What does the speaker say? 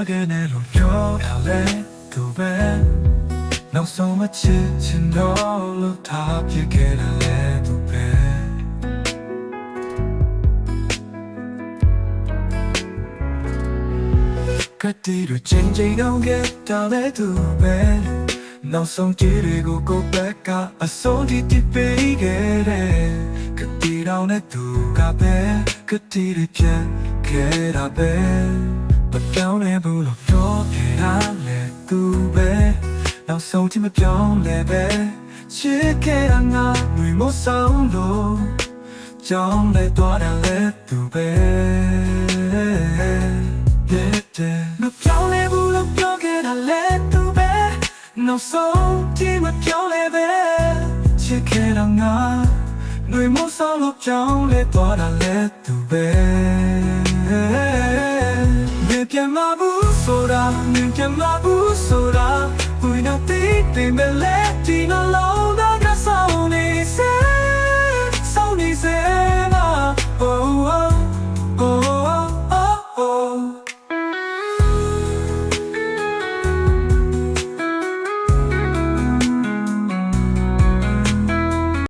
ခဲ့နဲ့လို့ပြောရလဲသူပဲနောက်ဆုံးမချစ်ချင်တော့လို့ထားပြခဲ့တယ်လေသူပဲကတိရချင်းချင်းတော့ခဲ့တယ်လေသူပဲနောက်ဆုံးကြည့်တွေကိုကိုယ်ပဲကအစိုးဒီတိပေးခဲ့တယ်ကတိတော်နဲ့သူကပဲကတိရပြန်ခဲ့တာပဲမပြောင်းလဲဘူးလို့ပြောခဲ့တာလေသူပဲနောက်ဆုံးချင်မပြောင်းလဲပဲချစ်ခဲ့တာငါငွေမဆောင်လို့ကြောင်းလဲတော့တယ်လေသူပဲမပြောင်းလဲဘူးလို့ပြောခဲ့တာလေသူပဲနောက်ဆုံးချင်မပြောင်းလဲပဲချစ်ခဲ့တာငါငွေမဆောင်လို့ကြောင်းလဲတော့တယ်လေသူပဲပြန်မဘူးဆိုတာပြန်မဘူးဆိုတာ We don't think they may let you know